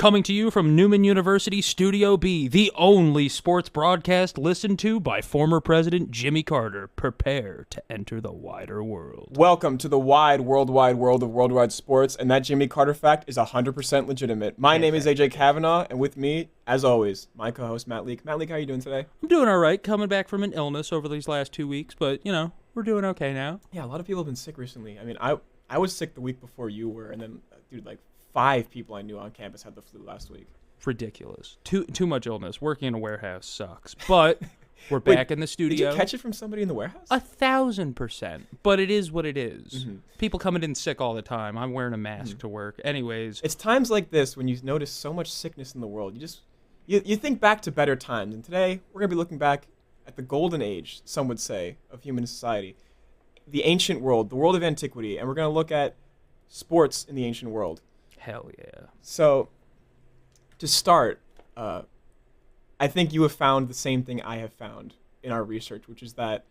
Coming to you from Newman University Studio B, the only sports broadcast listened to by former President Jimmy Carter. Prepare to enter the wider world. Welcome to the worldwide world of worldwide sports, and that Jimmy Carter fact is 100% legitimate. My name is AJ Kavanaugh, and with me, as always, my co-host Matt Leake. Matt Leake, how are you doing today? I'm doing all right, coming back from an illness over these last 2 weeks, but, we're doing okay now. Yeah, a lot of people have been sick recently. I mean, I was sick the week before you were, and then, dude, like 5 people I knew on campus had the flu last week. Ridiculous. Too much illness. Working in a warehouse sucks. But we're back in the studio. Did you catch it from somebody in the warehouse? 1,000%. But it is what it is. Mm-hmm. People coming in sick all the time. I'm wearing a mask to work. Anyways. It's times like this when you notice so much sickness in the world. You think back to better times. And today, we're going to be looking back at the golden age, some would say, of human society. The ancient world, the world of antiquity. And we're going to look at sports in the ancient world. Hell yeah. So, to start, I think you have found the same thing I have found in our research, which is that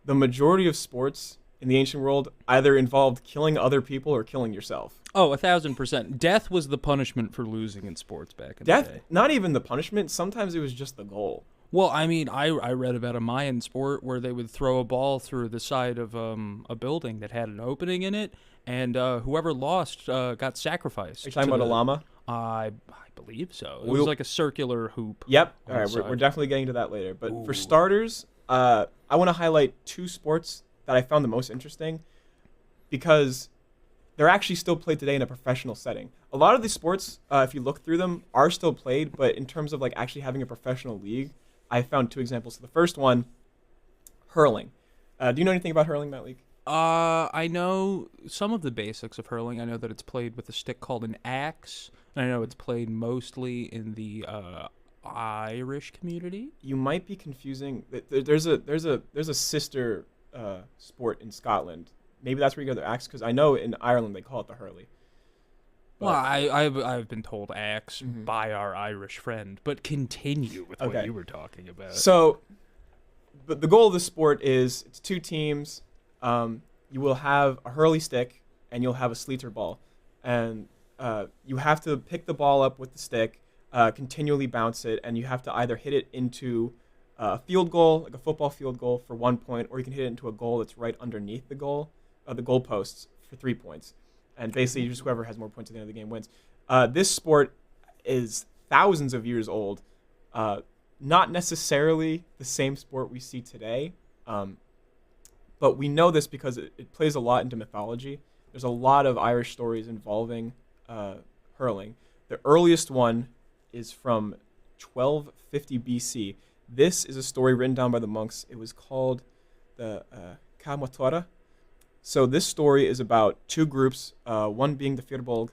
the majority of sports in the ancient world either involved killing other people or killing yourself. Oh, 1,000%. Death was the punishment for losing in sports back in the day. Death, not even the punishment. Sometimes it was just the goal. Well, I mean, I read about a Mayan sport where they would throw a ball through the side of a building that had an opening in it, and whoever lost got sacrificed. Are you talking about a llama? I believe so. It was like a circular hoop. Yep. All right, we're definitely getting to that later. But for starters, I want to highlight 2 sports that I found the most interesting because they're actually still played today in a professional setting. A lot of these sports, if you look through them, are still played, but in terms of like actually having a professional league, I found 2 examples. So the first one, hurling. Do you know anything about hurling, Matt Leake? I know some of the basics of hurling. I know that it's played with a stick called an axe. And I know it's played mostly in the Irish community. You might be confusing. There's a sister sport in Scotland. Maybe that's where you go the axe, because I know in Ireland they call it the hurley. But well, I've been told axe by our Irish friend, but continue with what you were talking about. So, but the goal of the sport is it's 2 teams. You will have a hurley stick and you'll have a sleeter ball, and you have to pick the ball up with the stick, continually bounce it, and you have to either hit it into a field goal, like a football field goal, for 1 point, or you can hit it into a goal that's right underneath the goalposts for 3 points. And basically, just whoever has more points at the end of the game wins. This sport is thousands of years old. Not necessarily the same sport we see today, but we know this because it plays a lot into mythology. There's a lot of Irish stories involving hurling. The earliest one is from 1250 BC. This is a story written down by the monks. It was called the Camatora. So this story is about 2 groups, one being the Firbolg.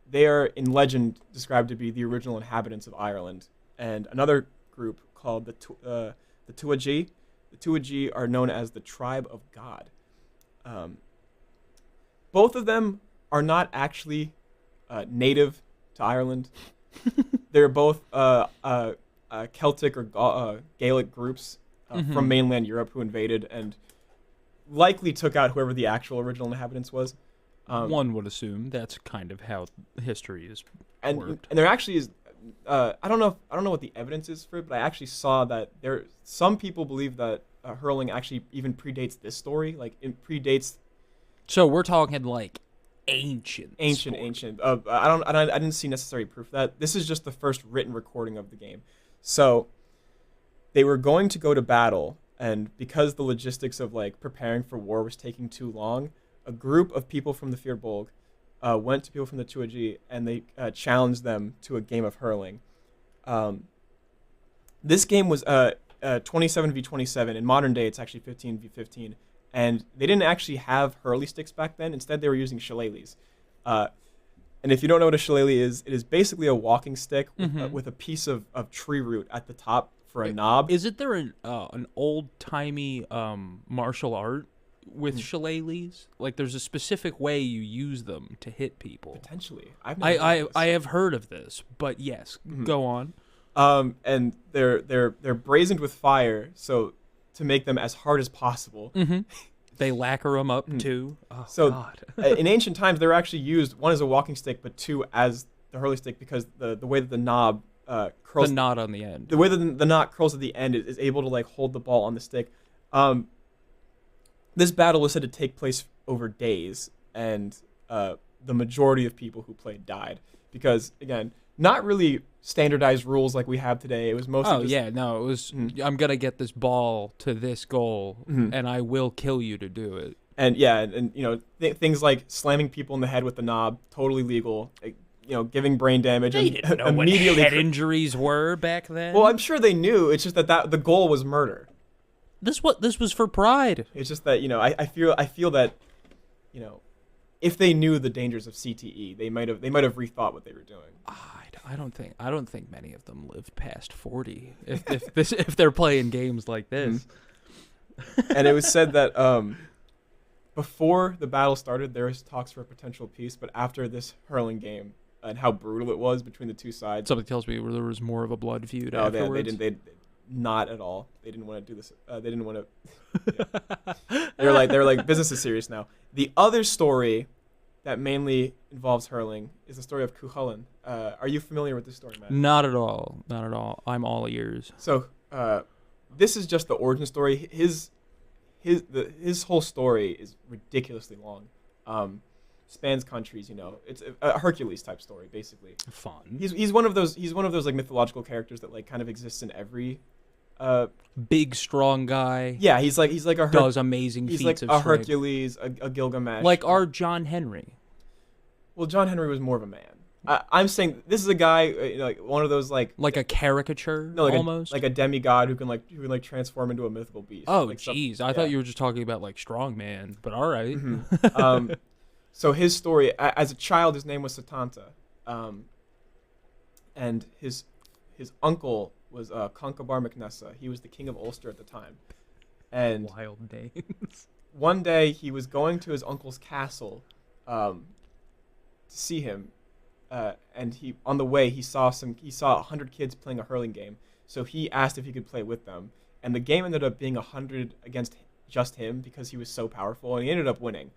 They are, in legend, described to be the original inhabitants of Ireland. And another group called the Tuatha. The Tuatha are known as the Tribe of God. Both of them are not actually native to Ireland. They're both Celtic or Gaelic groups from mainland Europe who invaded and likely took out whoever the actual original inhabitants was. One would assume that's kind of how history is worked. And there actually is, I don't know what the evidence is for it, but I actually saw that some people believe that hurling actually even predates this story. Like it predates. So we're talking like ancient. I didn't see necessary proof of that. This is just the first written recording of the game. So they were going to go to battle, and because the logistics of like preparing for war was taking too long, a group of people from the Firbolg went to people from the Tuatha, and they challenged them to a game of hurling. This game was 27v27. In modern day, it's actually 15v15. And they didn't actually have hurley sticks back then. Instead, they were using shillelaghs. And if you don't know what a shillelagh is, it is basically a walking stick with a piece of tree root at the top for a knob. Isn't there an old-timey martial art with shillelaghs? Like, there's a specific way you use them to hit people. Potentially. I have heard of this, but yes, go on. And they're brazened with fire, so to make them as hard as possible. They lacquer them up too. Oh, so God. In ancient times, they were actually used, 1 as a walking stick, but 2 as the hurley stick because the way that the knob curls, The knot on the end. the way that the knot curls at the end is able to like hold the ball on the stick. This battle was said to take place over days, and the majority of people who played died because, again, not really standardized rules like we have today. It was mostly It was I'm gonna get this ball to this goal, and I will kill you to do it. And yeah, and you know things like slamming people in the head with the knob, totally legal. Like, you know, giving brain damage. They and didn't know immediately what head injuries were back then. Well, I'm sure they knew. It's just that the goal was murder. This was for pride. It's just that, you know, I feel that, you know, if they knew the dangers of CTE, they might have rethought what they were doing. I don't think many of them lived past 40 if they're playing games like this. And it was said that before the battle started, there was talks for a potential peace, but after this hurling game and how brutal it was between the two sides, Something tells me there was more of a blood feud no, afterwards. they didn't. Not at all. They didn't want to do this. They didn't want to. Yeah. They're like business is serious now. The other story that mainly involves hurling is the story of Cuchulainn. Are you familiar with this story, Matt? Not at all. Not at all. I'm all ears. So this is just the origin story. His whole story is ridiculously long. Spans countries. You know, it's a Hercules type story basically. Fun. He's one of those like mythological characters that like kind of exists in every. Big, strong guy. Yeah, he's like a does amazing he's feats like of a strength. Hercules, a Gilgamesh. Like our John Henry. Well, John Henry was more of a man. I'm saying this is a guy, you know, like one of those like a caricature, no, like almost. like a demigod who can transform into a mythical beast. Oh, like jeez. I thought you were just talking about like strong man, but all right. So his story, as a child, his name was Satanta, and his uncle was Concobar MacNessa. He was the king of Ulster at the time, and Wild names. one day he was going to his uncle's castle to see him, and on the way he saw 100 kids playing a hurling game. So he asked if he could play with them, and the game ended up being 100 against just him because he was so powerful, and he ended up winning.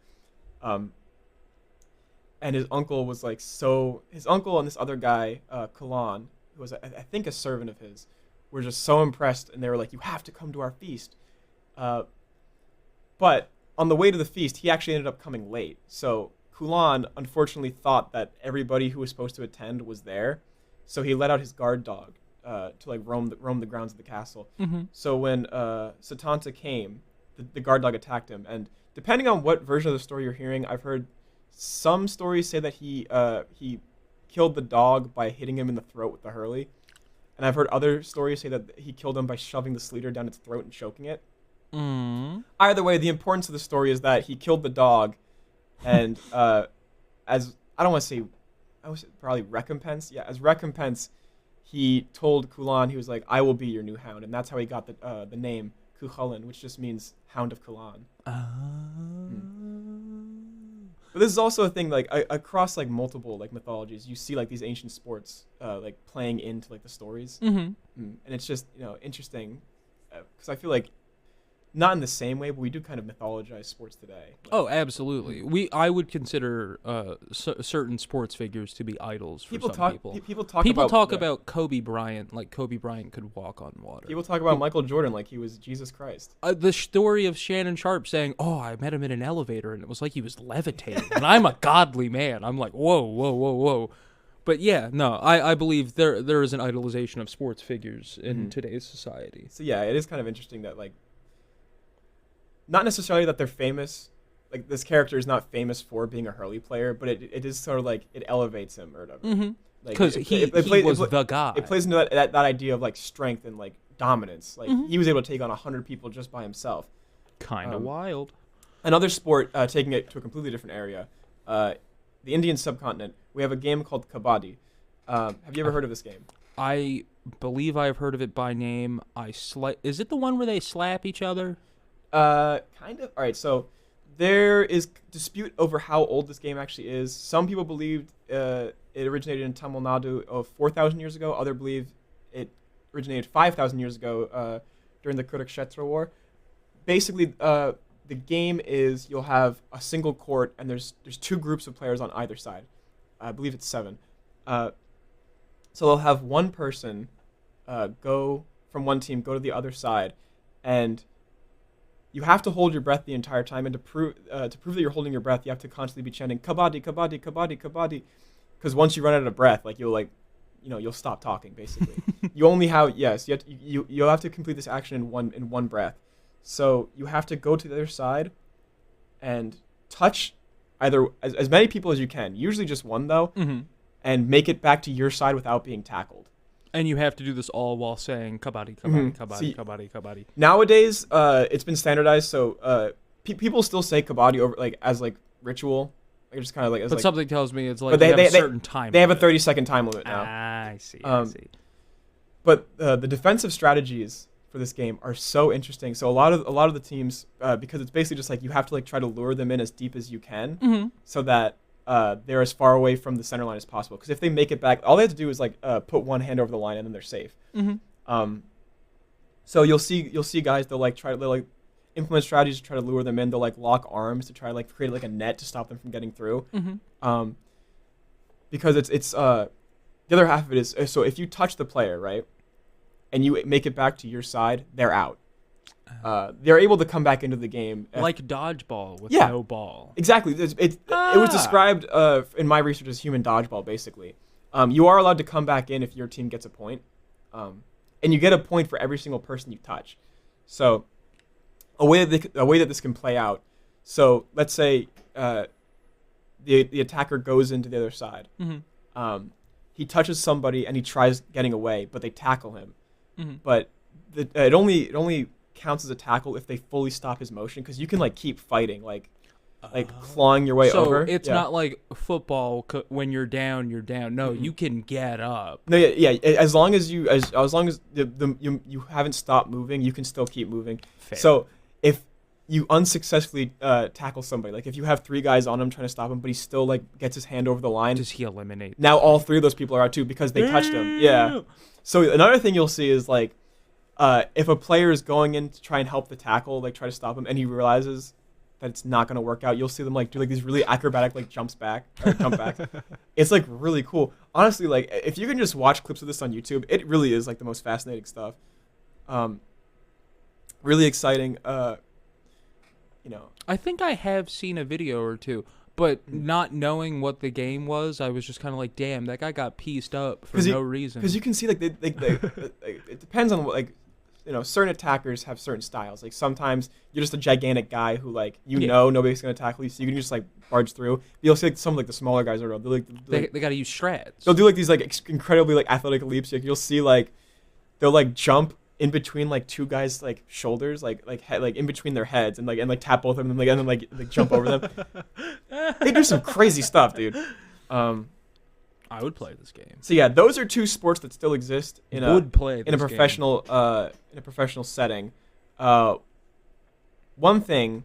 And his uncle was like his uncle and this other guy, Kalan, who was I think a servant of his, were just so impressed, and they were like, "You have to come to our feast." But on the way to the feast, he actually ended up coming late. So Kulan unfortunately thought that everybody who was supposed to attend was there, so he let out his guard dog to like roam the grounds of the castle. So when Satanta came, the guard dog attacked him, and depending on what version of the story you're hearing, I've heard some stories say that he killed the dog by hitting him in the throat with the hurley, and I've heard other stories say that he killed him by shoving the sleater down its throat and choking it. Either way, the importance of the story is that he killed the dog, and as I don't want to say, I was probably recompense. Yeah, as recompense, he told Kulan, he was like, "I will be your new hound," and that's how he got the name Cuchulainn, which just means Hound of Kulan. But this is also a thing like across like multiple like mythologies, you see like these ancient sports like playing into like the stories, and it's just, you know, interesting because I feel like not in the same way, but we do kind of mythologize sports today. Like, oh, absolutely. I would consider certain sports figures to be idols for some people. People talk about Kobe Bryant like Kobe Bryant could walk on water. People talk about Michael Jordan like he was Jesus Christ. The story of Shannon Sharp saying, "Oh, I met him in an elevator and it was like he was levitating, and I'm a godly man." I'm like, whoa, whoa, whoa, whoa. But yeah, no, I believe there is an idolization of sports figures in today's society. So yeah, it is kind of interesting that like, not necessarily that they're famous, like this character is not famous for being a hurley player, but it is sort of like it elevates him or whatever. Because he was the guy. It plays into that idea of like strength and like dominance. Like he was able to take on 100 people just by himself. Kind of wild. Another sport, taking it to a completely different area, the Indian subcontinent. We have a game called Kabaddi. Have you ever heard of this game? I believe I've heard of it by name. Is it the one where they slap each other? Kind of. All right, so there is dispute over how old this game actually is. Some people believed it originated in Tamil Nadu 4,000 years ago. Others believe it originated 5,000 years ago during the Kurukshetra War. Basically, the game is you'll have a single court, and there's two groups of players on either side. I believe it's 7. So they'll have one person go from one team, go to the other side, and you have to hold your breath the entire time. And to prove that you're holding your breath, you have to constantly be chanting kabaddi, kabaddi, kabaddi, kabaddi, because once you run out of breath, like you'll stop talking basically. You only have you'll have to complete this action in one breath. So you have to go to the other side and touch either as many people as you can, usually just one though, and make it back to your side without being tackled. And you have to do this all while saying kabaddi, kabaddi, kabaddi, kabaddi, kabaddi. Nowadays, it's been standardized, so people still say kabaddi over as ritual. Like just kind of But something tells me it's like but they have a certain time. They have a 30-second time limit now. I see. I see. But the defensive strategies for this game are so interesting. So a lot of the teams, because it's basically just like you have to try to lure them in as deep as you can, so that they're as far away from the center line as possible. Because if they make it back, all they have to do is put one hand over the line and then they're safe. So you'll see guys they'll implement strategies to try to lure them in. They'll lock arms to try to create a net to stop them from getting through. Because it's the other half of it is so if you touch the player, right, and you make it back to your side, they're out. They're able to come back into the game like dodgeball with no ball. Exactly. It was described in my research as human dodgeball. Basically, you are allowed to come back in if your team gets a point, and you get a point for every single person you touch. So a way that this can play out. So let's say the attacker goes into the other side. He touches somebody and he tries getting away, but they tackle him. But it only counts as a tackle if they fully stop his motion, because you can keep fighting, clawing your way over. So it's not like football when you're down, you're down. No, you can get up. No, as long as you you haven't stopped moving, you can still keep moving. Fair. So if you unsuccessfully tackle somebody, if you have three guys on him trying to stop him, but he still gets his hand over the line, does he eliminate? Now all three of those people are out too because they touched him. Yeah. So another thing you'll see is if a player is going in to try and help the tackle, try to stop him, and he realizes that it's not going to work out, you'll see them do these really acrobatic jump backs. It's really cool. Honestly, if you can just watch clips of this on YouTube, it really is the most fascinating stuff. Really exciting. I think I have seen a video or two, but not knowing what the game was, I was just kind of damn, that guy got pieced up for no reason. Because you can see it depends on what certain attackers have certain styles. Sometimes you're just a gigantic guy who nobody's gonna tackle you, so you can just barge through. But you'll see some of the smaller guys are they got to use strats. They'll do these incredibly athletic leaps. You'll see they'll jump in between two guys shoulders, in between their heads, and tap both of them and then jump over them. They do some crazy stuff, dude. I would play this game. So yeah, those are two sports that still exist in a professional setting. One thing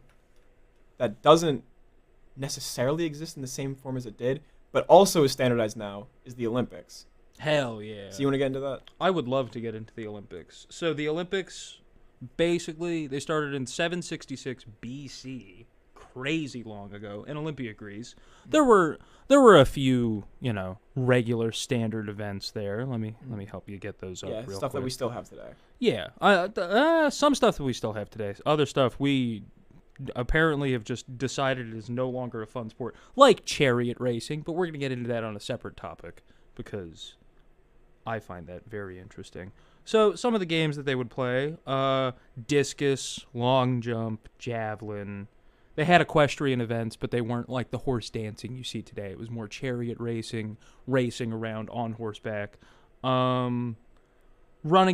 that doesn't necessarily exist in the same form as it did, but also is standardized now, is the Olympics. Hell yeah. So you want to get into that? I would love to get into the Olympics. So the Olympics, basically, they started in 766 BC, crazy long ago, and Olympia agrees. There were a few, regular standard events there. Let me help you get those up real quick. Stuff that we still have today. Yeah. Some stuff that we still have today. Other stuff we apparently have just decided it is no longer a fun sport, like chariot racing, but we're going to get into that on a separate topic because I find that very interesting. So some of the games that they would play, discus, long jump, javelin. They had equestrian events, but they weren't like the horse dancing you see today. It was more chariot racing around on horseback. Running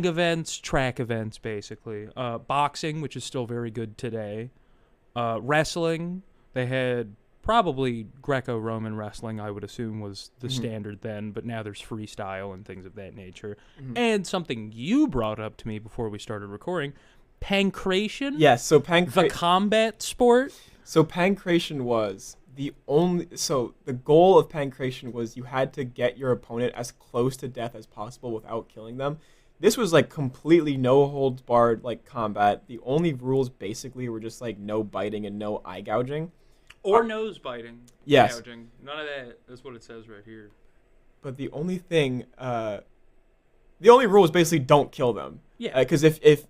events, track events, basically. Boxing, which is still very good today. Wrestling, they had probably Greco-Roman wrestling, I would assume, was the standard then, but now there's freestyle and things of that nature. And something you brought up to me before we started recording, pankration? Yes, so the combat sport? So pankration was the goal of pankration was you had to get your opponent as close to death as possible without killing them. This was completely no holds barred combat. The only rules basically were just no biting and no eye gouging. Or nose biting. Yes. Gouging. None of that. That's what it says right here. but the only thing, the only rule is basically don't kill them. Yeah. Because if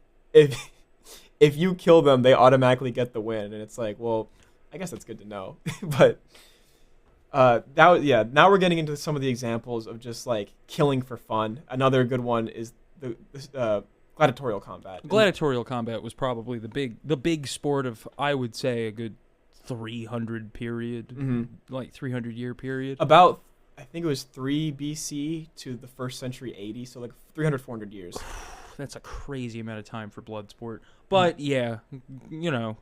you kill them, they automatically get the win, and it's like, well, I guess that's good to know. But now we're getting into some of the examples of just like killing for fun. Another good one is the gladiatorial combat. Gladiatorial combat was probably the big sport of, I would say, a good 300 period, like 300 year period. About, I think it was 3 BC to the first century 80, so like 300, 400 years. That's a crazy amount of time for blood sport. But yeah,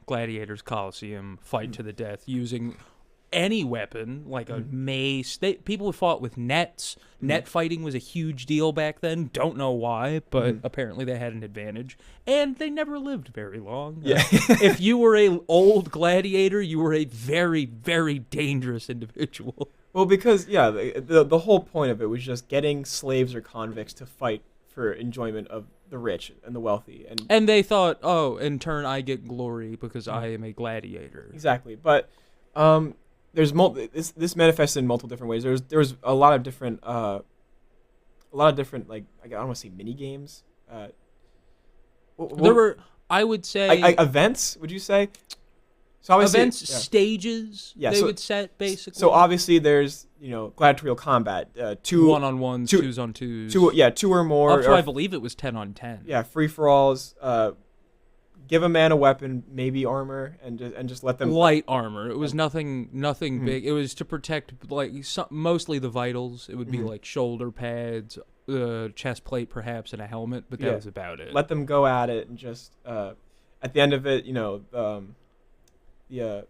gladiators, Colosseum, fight to the death using any weapon, like a mace. People fought with nets. Net fighting was a huge deal back then. Don't know why, but apparently they had an advantage. And they never lived very long. Yeah. If you were an old gladiator, you were a very, very dangerous individual. Well, because, the whole point of it was just getting slaves or convicts to fight for enjoyment of the rich and the wealthy. And they thought, oh, in turn, I get glory because I am a gladiator. Exactly. But there's this manifests in multiple different ways. There was a lot of different like, I don't want to say mini games. There were, I would say, events. Would you say? So obviously, events, stages. They would set basically. So obviously, there's gladiatorial combat, 2 1-on-1s, 2s-on-2s, 2 or more. Up to I believe it was 10-on-10. Yeah, free for alls. Give a man a weapon, maybe armor, and just let them light armor. It was nothing big. It was to protect mostly the vitals. It would be like shoulder pads, chest plate perhaps, and a helmet. But that was about it. Let them go at it, and just at the end of it, the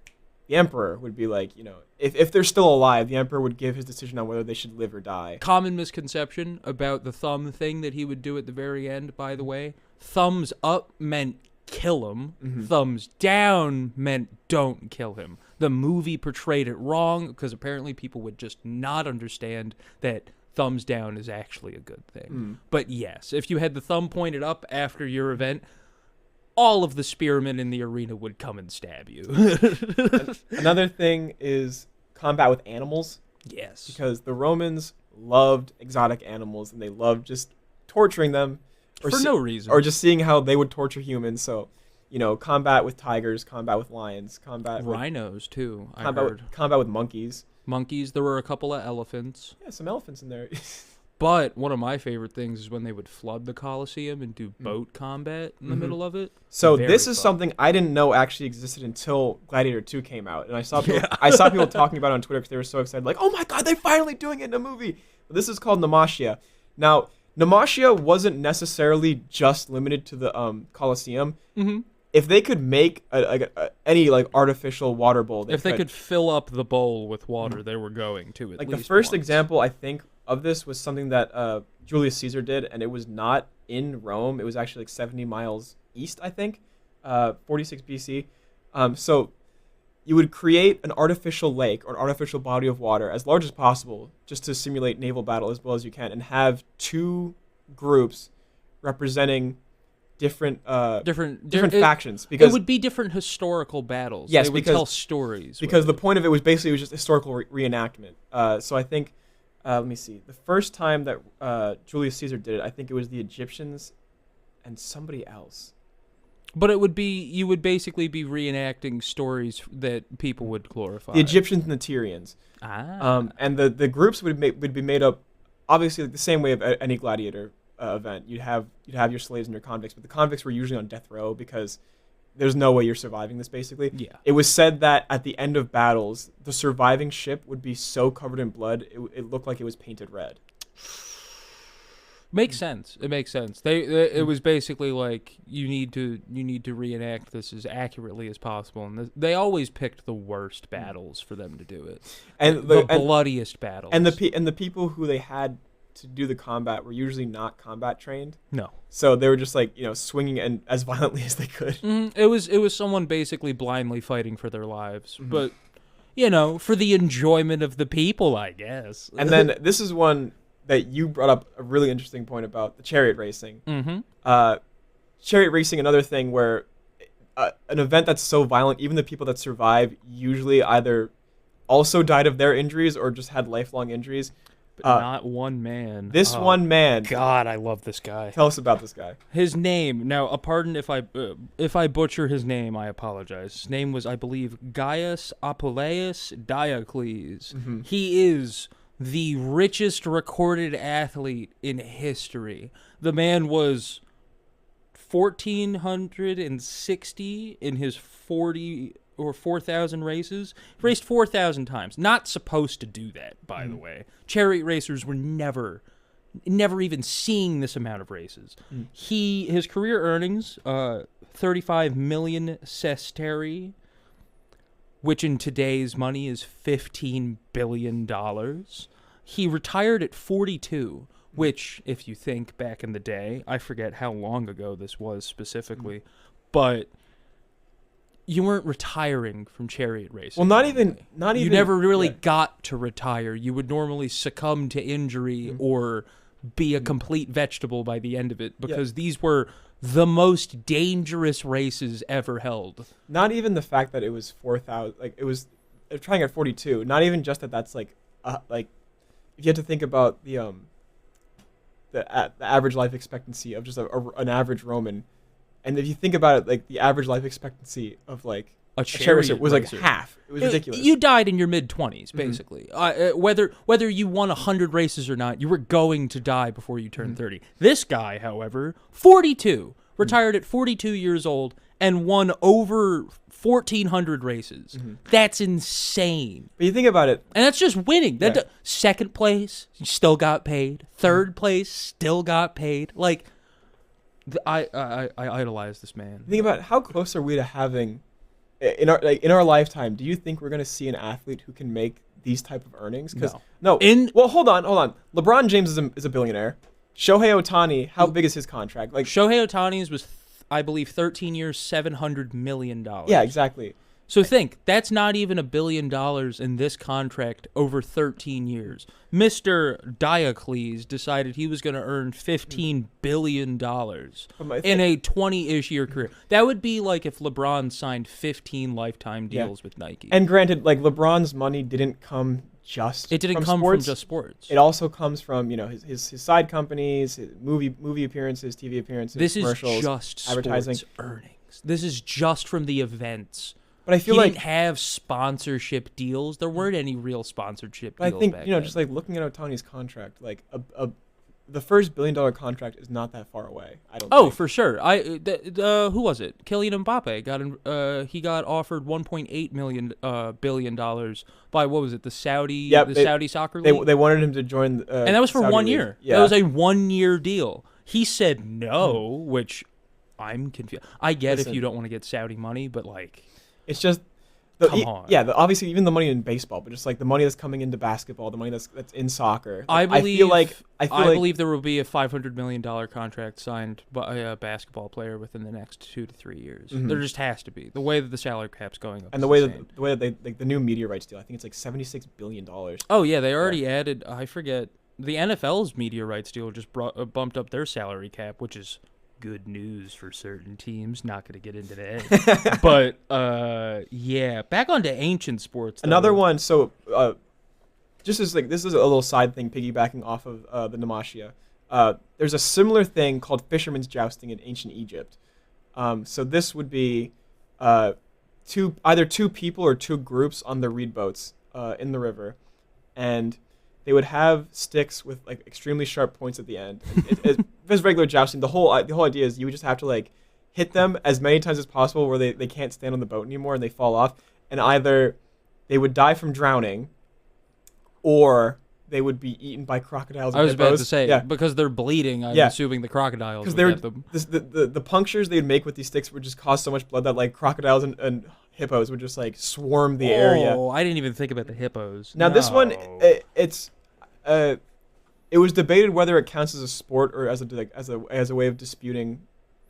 emperor would be like, if they're still alive, the emperor would give his decision on whether they should live or die. Common misconception about the thumb thing that he would do at the very end, by the way. Thumbs up meant kill him. Thumbs down meant don't kill him. The movie portrayed it wrong because apparently people would just not understand that thumbs down is actually a good thing. But yes, if you had the thumb pointed up after your event, all of the spearmen in the arena would come and stab you. Another thing is combat with animals. Yes. Because the Romans loved exotic animals, and they loved just torturing them. For no reason. Or just seeing how they would torture humans. So, combat with tigers, combat with lions, combat with rhinos, too, combat with monkeys. Monkeys, there were a couple of elephants. Yeah, some elephants in there. But one of my favorite things is when they would flood the Colosseum and do boat combat in the middle of it. So this is something I didn't know actually existed until Gladiator 2 came out. And I saw people talking about it on Twitter because they were so excited. Like, oh my God, they're finally doing it in a movie. This is called Naumachia. Now, Naumachia wasn't necessarily just limited to the Colosseum. If they could make any like artificial water bowl, they could fill up the bowl with water, they were going to at like least the first once. example, I think, of this was something that Julius Caesar did, and it was not in Rome. It was actually like 70 miles east, I think, 46 BC. So you would create an artificial lake or an artificial body of water as large as possible just to simulate naval battle as well as you can, and have 2 groups representing different factions, because it would be different historical battles. Yes, they would tell stories. Because the point of it was basically just historical reenactment. So I think, let me see, the first time that Julius Caesar did it, I think it was the Egyptians and somebody else. But you would basically be reenacting stories that people would glorify. The Egyptians and the Tyrians. And the groups would be made up, obviously, like the same way of any gladiator event. You'd have your slaves and your convicts, but the convicts were usually on death row because there's no way you're surviving this, basically. Yeah. It was said that at the end of battles, the surviving ship would be so covered in blood, it looked like it was painted red. Makes sense. It makes sense. It was basically like you need to reenact this as accurately as possible, and they always picked the worst battles for them to do it, and the bloodiest battles. And the people who they had to do the combat were usually not combat trained. No. So they were just like, swinging and as violently as they could. It was someone basically blindly fighting for their lives, but for the enjoyment of the people, I guess. And then this is one that you brought up a really interesting point about the chariot racing. Chariot racing, another thing where an event that's so violent, even the people that survive usually either also died of their injuries or just had lifelong injuries. but not one man. This one man. God, I love this guy. Tell us about this guy. His name. Now, pardon if I butcher his name. I apologize. His name was, I believe, Gaius Apuleius Diocles. Mm-hmm. He is the richest recorded athlete in history. The man was 1,460 in his 40 or 4,000 races. Raced 4,000 times. Not supposed to do that, by the way. Chariot racers were never even seeing this amount of races. His career earnings, 35 million sestertii, which in today's money is $15 billion. He retired at 42, which, if you think back in the day, I forget how long ago this was specifically, but you weren't retiring from chariot racing. Well, not even. You never really got to retire. You would normally succumb to injury or be a complete vegetable by the end of it, because these were the most dangerous races ever held. Not even the fact that it was 4,000. Like, it was trying at 42. Not even just that. That's like if you had to think about the average life expectancy of just an average Roman, and if you think about it, like the average life expectancy of like a chariot racer was racer. like half. It was ridiculous. You died in your mid-20s, basically. Whether you won 100 races or not, you were going to die before you turned 30. This guy, however, 42, retired at 42 years old and won over 1,400 races. That's insane. But you think about it, and that's just winning. Second place, you still got paid. Third place, still got paid. Like, I idolize this man. Think about how close are we to having in our lifetime. Do you think we're going to see an athlete who can make these type of earnings? No. Well, hold on. LeBron James is a billionaire. Shohei Ohtani, how big is his contract? Like Shohei Ohtani's was, I believe, 13 years, $700 million. Yeah, exactly. So think, that's not even $1 billion in this contract over 13 years. Mr. Diocles decided he was going to earn $15 billion in a 20-ish year career. That would be like if LeBron signed 15 lifetime deals with Nike. And granted, like LeBron's money didn't come just It didn't from come sports. from just sports. It also comes from, his side companies, his movie appearances, TV appearances, this commercials, is just advertising. Sports earnings. This is just from the events. But I feel he like didn't have sponsorship deals. There weren't any real sponsorship deals. I think back then. just like looking at Ohtani's contract, like the first $1 billion contract is not that far away. I don't. think. For sure. Who was it? Kylian Mbappe he got offered $1.8 billion by, what was it? The Saudi Saudi soccer league. They wanted him to join, and that was for Saudi 1 league. year. Yeah. That was a 1 year deal. He said no, which I'm confused. I get if you don't want to get Saudi money, but like. It's just, come on. Yeah, obviously even the money in baseball, but just like the money that's coming into basketball, the money that's in soccer. I believe there will be a $500 million contract signed by a basketball player within the next 2 to 3 years. There just has to be. The way that the salary cap's going up, and the way that they like the new media rights deal, I think it's like $76 billion. Oh yeah, they already added. I forget, the NFL's media rights deal just bumped up their salary cap, which is good news for certain teams. Not going to get into that. But yeah, back onto ancient sports though. Another one. So just as like, this is a little side thing piggybacking off of the Namastia. There's a similar thing called fisherman's jousting in ancient Egypt. So this would be either two people or two groups on the reed boats in the river, and they would have sticks with like extremely sharp points at the end. If it's regular jousting, the whole idea is you would just have to like hit them as many times as possible where they can't stand on the boat anymore and they fall off, and either they would die from drowning or they would be eaten by crocodiles. I was about to say, because they're bleeding, I'm assuming the crocodiles would get them. The punctures they'd make with these sticks would just cause so much blood that like crocodiles and hippos would just like swarm the area. Oh, I didn't even think about the hippos. Now this one, it was debated whether it counts as a sport or as a way of disputing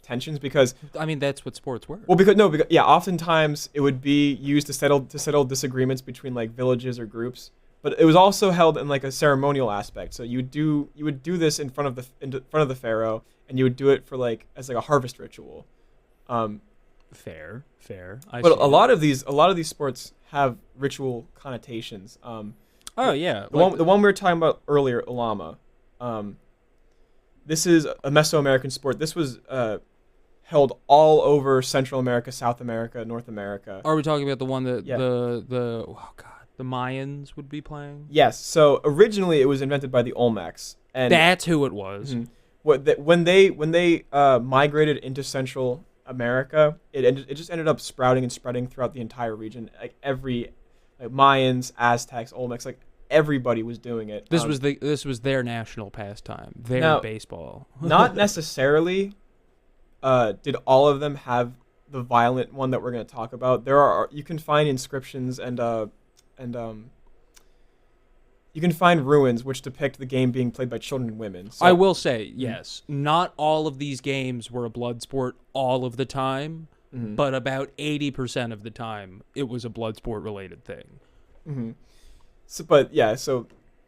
tensions, because I mean that's what sports were. Well, because oftentimes it would be used to settle disagreements between like villages or groups, but it was also held in like a ceremonial aspect. So you would do this in front of the pharaoh, and you would do it for like as like a harvest ritual. Fair. But a lot of these sports have ritual connotations. Oh yeah, The one we were talking about earlier, Ulama. This is a Mesoamerican sport. This was held all over Central America, South America, North America. Are we talking about the one that Yeah. the Mayans would be playing? Yes. So originally it was invented by the Olmecs, and That's who it was. Mhm. When they migrated into Central America, it just ended up sprouting and spreading throughout the entire region. Like Mayans, Aztecs, Olmecs, like everybody was doing it. This was their national pastime, their Now- baseball. Not necessarily did all of them have the violent one that we're going to talk about. You can find inscriptions and you can find ruins which depict the game being played by children and women. So, I will say, yes, not all of these games were a blood sport all of the time, but about 80% of the time it was a blood sport related thing. Mm-hmm. So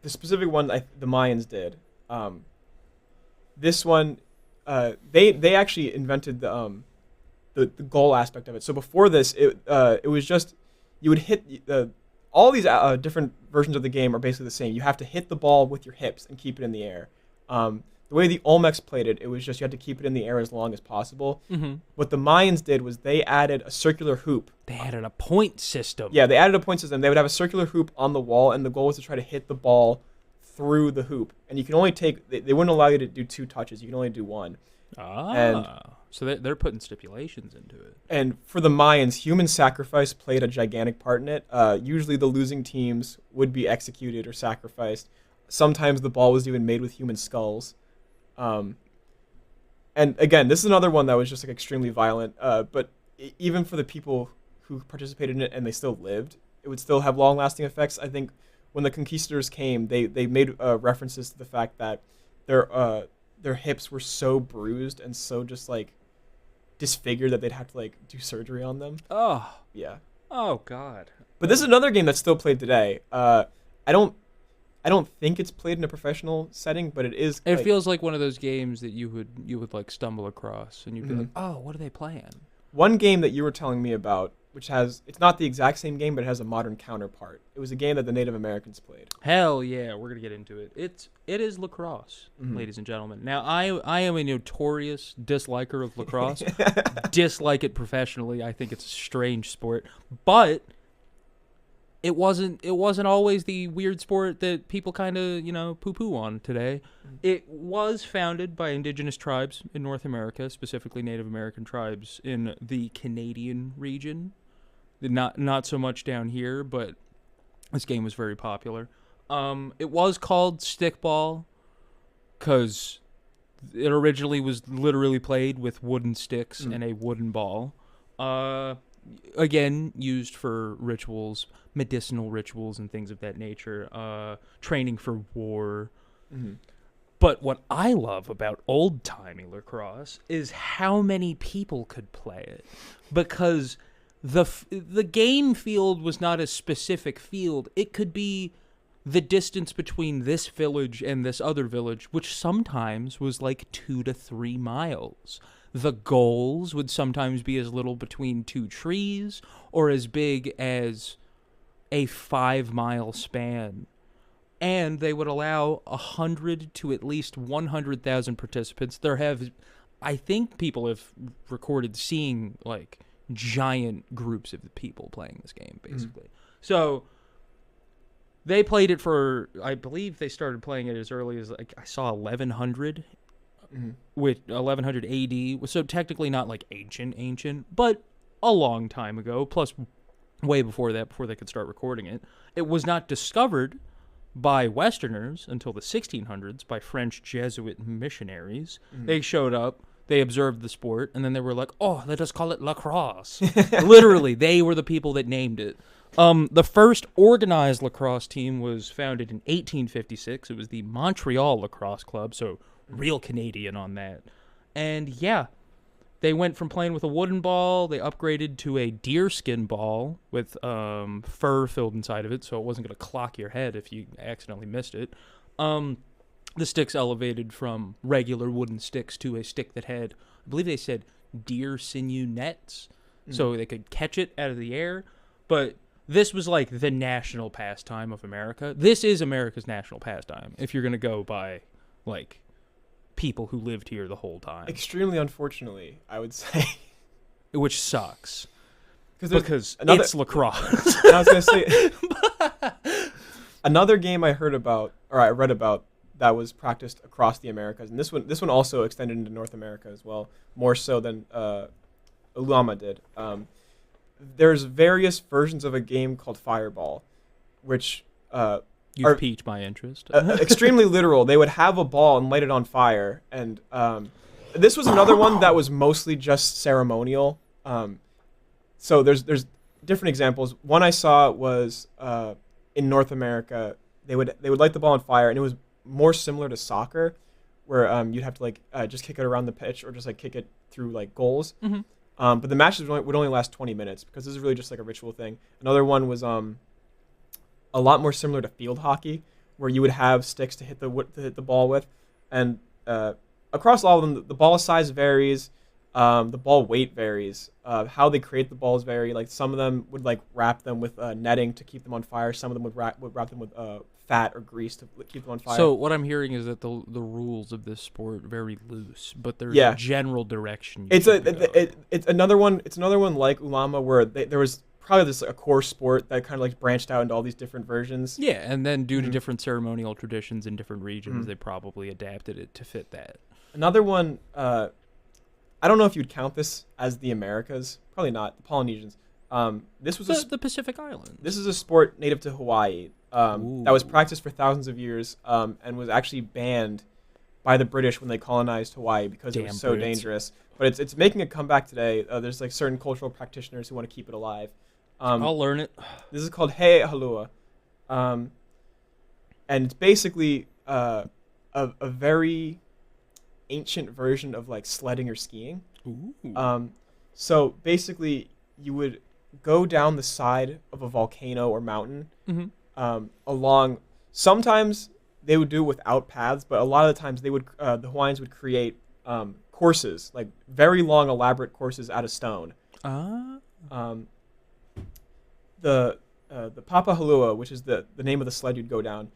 the specific one the Mayans did. This one, they actually invented the goal aspect of it. So before this, it was just you would hit all these different versions of the game are basically the same. You have to hit the ball with your hips and keep it in the air. The way the Olmecs played it, it was just you had to keep it in the air as long as possible. Mm-hmm. What the Mayans did was they added a circular hoop. They added a point system. Yeah, they added a point system. They would have a circular hoop on the wall, and the goal was to try to hit the ball through the hoop. And you can only they wouldn't allow you to do 2 touches. You can only do 1. So they're putting stipulations into it. And for the Mayans, human sacrifice played a gigantic part in it. Usually the losing teams would be executed or sacrificed. Sometimes the ball was even made with human skulls. And again, this is another one that was just like extremely violent. But even for the people who participated in it and they still lived, it would still have long-lasting effects. I think when the conquistadors came, they made references to the fact that their hips were so bruised and so just like disfigured that they'd have to like do surgery on them. Oh. Yeah. Oh God. But this is another game that's still played today. I don't think it's played in a professional setting, but it is. It feels like one of those games that you would like stumble across and you'd be Mhm. like, oh, what are they playing? One game that you were telling me about, which it's not the exact same game, but it has a modern counterpart. It was a game that the Native Americans played. Hell yeah, we're gonna get into it. It is lacrosse, Mhm. ladies and gentlemen. Now I am a notorious disliker of lacrosse. Dislike it professionally. I think it's a strange sport, but it wasn't always the weird sport that people kind of poo-poo on today. It was founded by indigenous tribes in North America, specifically Native American tribes in the Canadian region. Not so much down here, but this game was very popular. It was called stickball because it originally was literally played with wooden sticks and a wooden ball. Again, used for rituals, medicinal rituals and things of that nature, training for war. Mm-hmm. But what I love about old-timey lacrosse is how many people could play it, because the game field was not a specific field. It could be the distance between this village and this other village, which sometimes was like 2 to 3 miles. The goals would sometimes be as little between 2 trees or as big as a 5-mile span. And they would allow 100 to at least 100,000 participants. I think people have recorded seeing like giant groups of people playing this game, basically. So they played it I believe they started playing it as early as like I saw 1100. With 1100 AD, so technically not like ancient, but a long time ago, plus way before that, before they could start recording it. It was not discovered by Westerners until the 1600s by French Jesuit missionaries. They showed up, they observed the sport, and then they were like, oh, let us call it lacrosse. Literally, they were the people that named it. The first organized lacrosse team was founded in 1856. It was the Montreal Lacrosse Club, so real Canadian on that. And yeah, they went from playing with a wooden ball, they upgraded to a deerskin ball with fur filled inside of it, so it wasn't going to clock your head if you accidentally missed it. The sticks elevated from regular wooden sticks to a stick that had, I believe they said, deer sinew nets, so they could catch it out of the air. But this was like the national pastime of America. This is America's national pastime, if you're going to go by, like, people who lived here the whole time. Extremely unfortunately, I would say. Which sucks. Because it's lacrosse. And I was going to say, another game I read about that was practiced across the Americas, and this one also extended into North America as well, more so than Ulama did. There's various versions of a game called Fireball, which You've piqued my interest. Extremely literal. They would have a ball and light it on fire, and this was another one that was mostly just ceremonial. So there's different examples. One I saw was in North America. They would light the ball on fire, and it was more similar to soccer, where you'd have to like just kick it around the pitch or just like kick it through like goals. Mm-hmm. But the matches would only last 20 minutes because this is really just like a ritual thing. Another one was a lot more similar to field hockey, where you would have sticks to hit the ball with, and across all of them, the ball size varies, the ball weight varies, how they create the balls vary. Like some of them would like wrap them with netting to keep them on fire. Some of them would wrap them with fat or grease to keep them on fire. So what I'm hearing is that the rules of this sport are very loose, but there's a general direction. It's another one. It's another one like Ulama, where there was probably this a core sport that kind of like branched out into all these different versions. Yeah, and then due to different ceremonial traditions in different regions, they probably adapted it to fit that. Another one, I don't know if you'd count this as the Americas. Probably not. The Polynesians. This was the Pacific Islands. This is a sport native to Hawaii that was practiced for thousands of years and was actually banned by the British when they colonized Hawaii because it was so dangerous. But it's making a comeback today. There's like certain cultural practitioners who want to keep it alive. I'll learn it. This is called He Halua. And it's basically a very ancient version of like sledding or skiing. Ooh. So basically you would go down the side of a volcano or mountain along. Sometimes they would do it without paths, but a lot of the times they would the Hawaiians would create courses, like very long elaborate courses out of stone. The Papa Halua, which is the name of the sled you'd go down,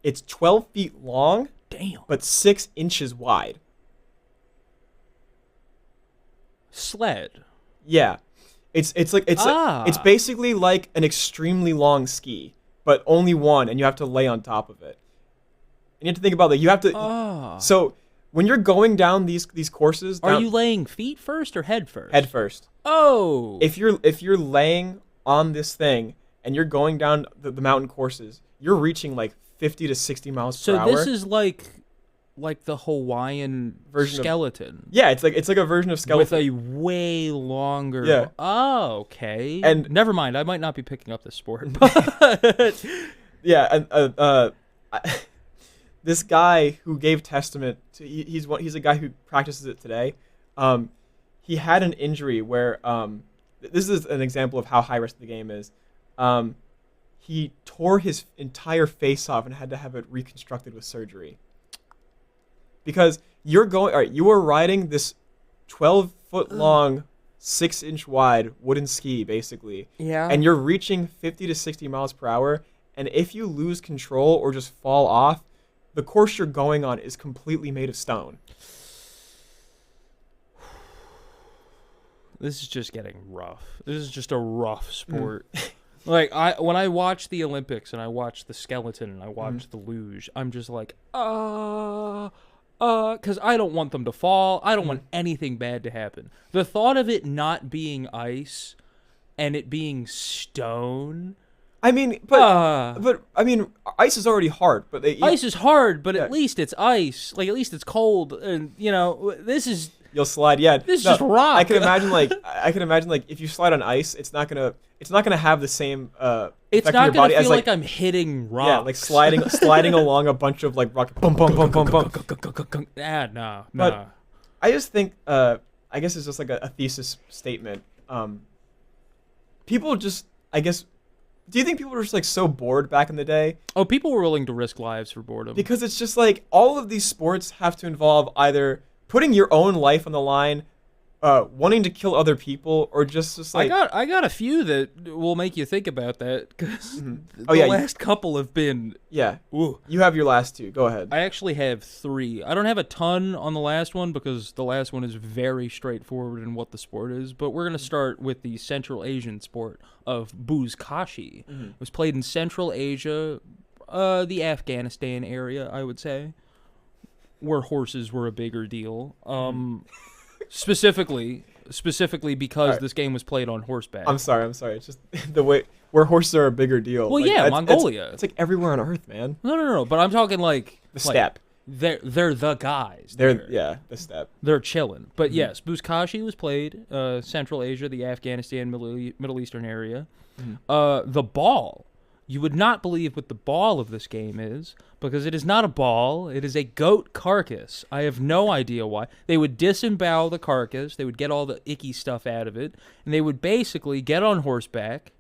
it's 12 feet long. Damn. But 6 inches wide. Sled. Yeah. It's basically like an extremely long ski, but only one, and you have to lay on top of it. And you have to think about that. You have to. So when you're going down these courses, are you laying feet first or head first? Head first. Oh. If you're laying on this thing and you're going down the mountain courses, you're reaching like 50 to 60 miles per hour. So this is like the Hawaiian version skeleton. Yeah, it's like a version of skeleton with a way longer. Yeah. Oh, okay. And never mind. I might not be picking up this sport. But yeah, and this guy who gave testament to he's a guy who practices it today. He had an injury where this is an example of how high risk the game is. He tore his entire face off and had to have it reconstructed with surgery. Because you are riding this 12-foot long, 6-inch wide wooden ski, basically. Yeah. And you're reaching 50 to 60 miles per hour. And if you lose control or just fall off, the course you're going on is completely made of stone. This is just getting rough. This is just a rough sport. Like when I watch the Olympics and I watch the skeleton and I watch the luge, I'm just like, because I don't want them to fall. I don't want anything bad to happen. The thought of it not being ice and it being stone. I mean, but I mean, ice is already hard. But ice is hard, but at least it's ice. Like at least it's cold, and this is. You'll slide, yeah. This is just rock. I can imagine like if you slide on ice, it's not gonna have the same it's effect not on your body gonna feel as like I'm hitting rocks. Yeah, like sliding along a bunch of like rock, bum bum bum bum bum. No. I just think I guess it's just like a thesis statement. People just do you think people were just like so bored back in the day? Oh, people were willing to risk lives for boredom. Because it's just like all of these sports have to involve either putting your own life on the line wanting to kill other people or just like I got a few that will make you think about that because the yeah, last couple have been. yeah. Ooh. You have your last two. Go ahead. I actually have 3. I don't have a ton on the last one because the last one is very straightforward in what the sport is. But we're gonna start with the Central Asian sport of buzkashi. It was played in Central Asia, the Afghanistan area, I would say, where horses were a bigger deal. Specifically because right. this game was played on horseback. I'm sorry. It's just the way where horses are a bigger deal. Well, like, yeah, Mongolia. It's like everywhere on Earth, man. No. But I'm talking like The steppe. They're the guys. The steppe. They're chilling. But yes, buzkashi was played Central Asia, the Afghanistan, Middle Eastern area. The ball. You would not believe what the ball of this game is, because it is not a ball. It is a goat carcass. I have no idea why. They would disembowel the carcass. They would get all the icky stuff out of it, and they would basically get on horseback.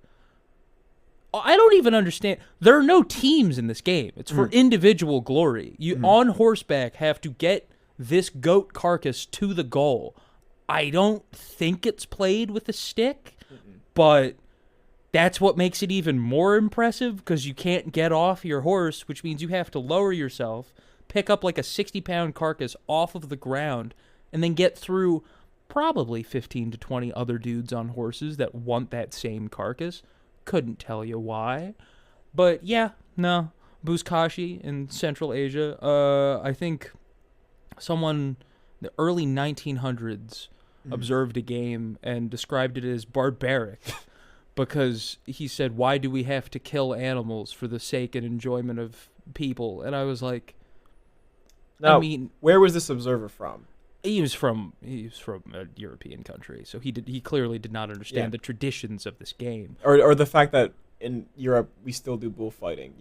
I don't even understand. There are no teams in this game. It's for individual glory. You on horseback have to get this goat carcass to the goal. I don't think it's played with a stick, but that's what makes it even more impressive, because you can't get off your horse, which means you have to lower yourself, pick up like a 60-pound carcass off of the ground, and then get through probably 15 to 20 other dudes on horses that want that same carcass. Couldn't tell you why. But yeah, no. Buzkashi in Central Asia. I think someone in the early 1900s observed a game and described it as barbaric. Because he said, why do we have to kill animals for the sake and enjoyment of people? And I was like, now, I mean, where was this observer from? He was from a European country, so he clearly did not understand the traditions of this game. Or the fact that in Europe we still do bullfighting.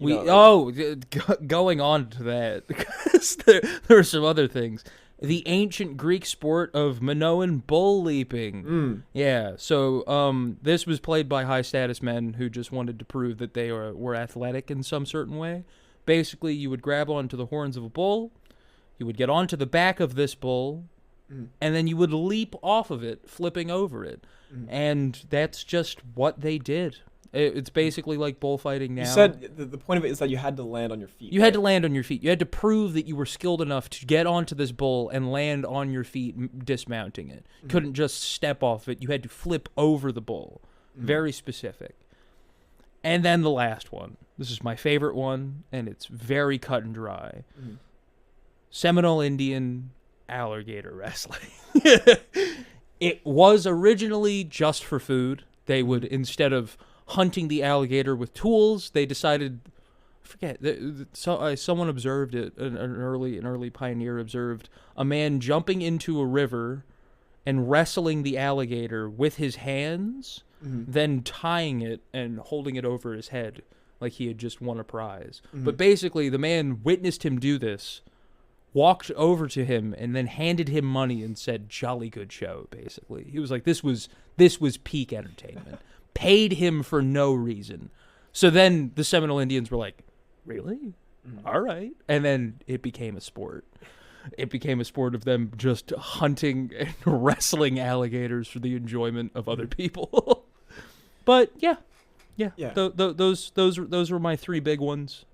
Going on to that, because there are some other things. The ancient Greek sport of Minoan bull leaping. Yeah, so this was played by high-status men who just wanted to prove that they were athletic in some certain way. Basically, you would grab onto the horns of a bull, you would get onto the back of this bull, and then you would leap off of it, flipping over it. And that's just what they did. It's basically like bullfighting now. You said the point of it is that you had to land on your feet. You had to land on your feet. You had to prove that you were skilled enough to get onto this bull and land on your feet, dismounting it. You couldn't just step off it. You had to flip over the bull. Very specific. And then the last one. This is my favorite one, and it's very cut and dry. Seminole Indian alligator wrestling. It was originally just for food. They would, instead of hunting the alligator with tools, they decided, I forget, someone observed it, an early pioneer observed a man jumping into a river and wrestling the alligator with his hands, then tying it and holding it over his head like he had just won a prize. But basically, the man witnessed him do this, walked over to him, and then handed him money and said, "Jolly good show," basically. He was like, this was peak entertainment. Paid him for no reason. So then the Seminole Indians were like, really? All right. And then it became a sport. It became a sport of them just hunting and wrestling alligators for the enjoyment of other people. But yeah. Those were my 3 big ones.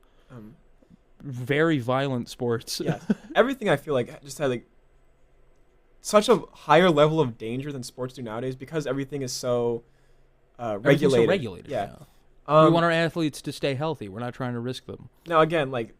Very violent sports. Yeah. Everything I feel like just had like such a higher level of danger than sports do nowadays, because everything is so regulated. So regulated. Yeah. We want our athletes to stay healthy. We're not trying to risk them. Now again, like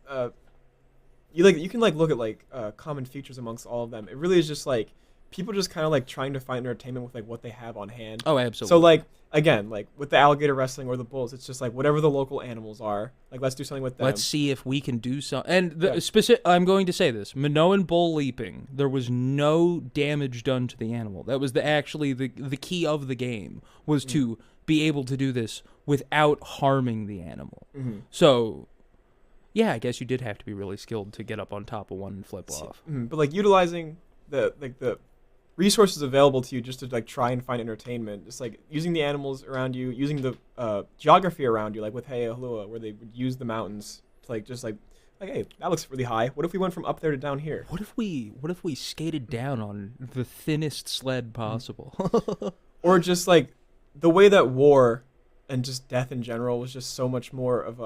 you can like look at like common features amongst all of them. It really is just like people just kind of like trying to find entertainment with like what they have on hand. Oh, absolutely. So like again, like with the alligator wrestling or the bulls, it's just like whatever the local animals are, like let's do something with them. Let's see if we can do something. And I'm going to say this: Minoan bull leaping, there was no damage done to the animal. That was the key of the game, was to be able to do this without harming the animal. So, yeah, I guess you did have to be really skilled to get up on top of one and flip off. But like utilizing the resources available to you just to like try and find entertainment, just like using the animals around you, using the geography around you, like with Heiahalua, where they would use the mountains to like just like Like, hey, that looks really high. What if we went from up there to down here? What if we skated down on the thinnest sled possible? Or just like the way that war and just death in general was just so much more of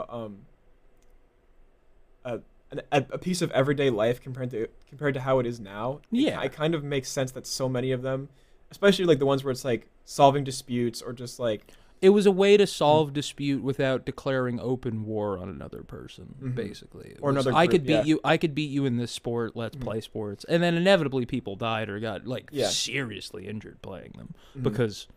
a piece of everyday life compared to how it is now. Yeah. It kind of makes sense that so many of them, especially like the ones where it's like solving disputes or just like it was a way to solve dispute without declaring open war on another person, basically. It or was, another I group, could beat yeah. you. I could beat you in this sport. Let's play sports, and then inevitably people died or got like Yeah. seriously injured playing them because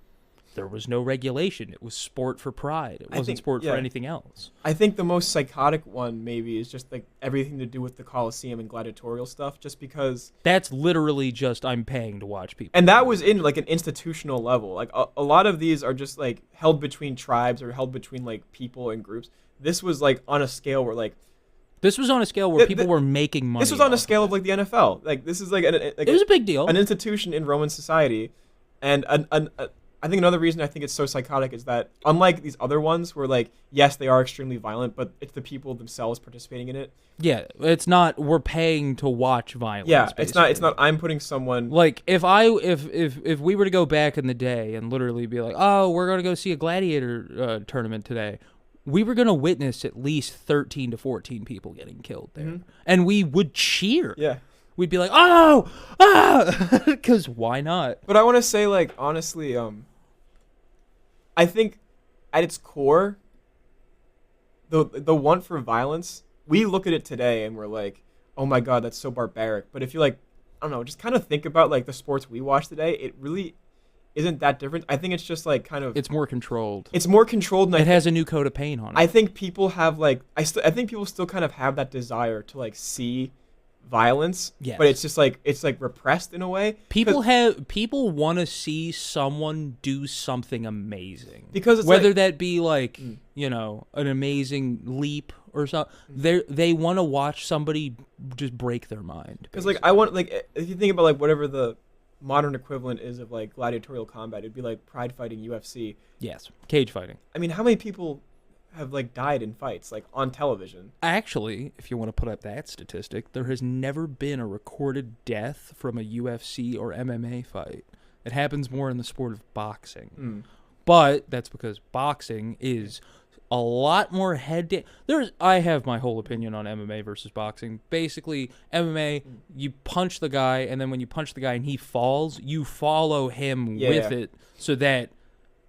there was no regulation. It was sport for pride. It wasn't sport for anything else. I think the most psychotic one maybe is just like everything to do with the Colosseum and gladiatorial stuff, just because. That's literally just I'm paying to watch people. And that was in like an institutional level. Like a lot of these are just like held between tribes or held between like people and groups. This was like on a scale where like. This was on a scale where people were making money. This was on a scale of like the NFL. Like this is like it was a big deal. An institution in Roman society, and I think another reason I think it's so psychotic is that unlike these other ones where like yes they are extremely violent, but it's the people themselves participating in it. Yeah, it's not we're paying to watch violence. Yeah, basically. it's not I'm putting someone like if we were to go back in the day and literally be like, oh, we're gonna go see a gladiator tournament today, we were gonna witness at least 13 to 14 people getting killed there, and we would cheer. Yeah. We'd be like, because why not? But I want to say, like, honestly, I think at its core, the want for violence, we look at it today and we're like, oh my God, that's so barbaric. But if you like, I don't know, just kind of think about like the sports we watch today, it really isn't that different. I think it's just like kind of. It's more controlled. It's more controlled. And it has a new coat of paint on it. I think people have like, I think people still kind of have that desire to like see violence, but it's just like it's like repressed in a way. People want to see someone do something amazing because it's whether like, that be like you know an amazing leap or something. They want to watch somebody just break their mind. Because like I want like if you think about like whatever the modern equivalent is of like gladiatorial combat, it'd be like pride fighting, UFC. Yes, cage fighting. I mean, how many people have like died in fights like on television? Actually, if you want to put up that statistic, there has never been a recorded death from a UFC or MMA fight. It happens more in the sport of boxing. But that's because boxing is a lot more I have my whole opinion on MMA versus boxing. Basically, MMA, you punch the guy, and then when you punch the guy and he falls, you follow him with it so that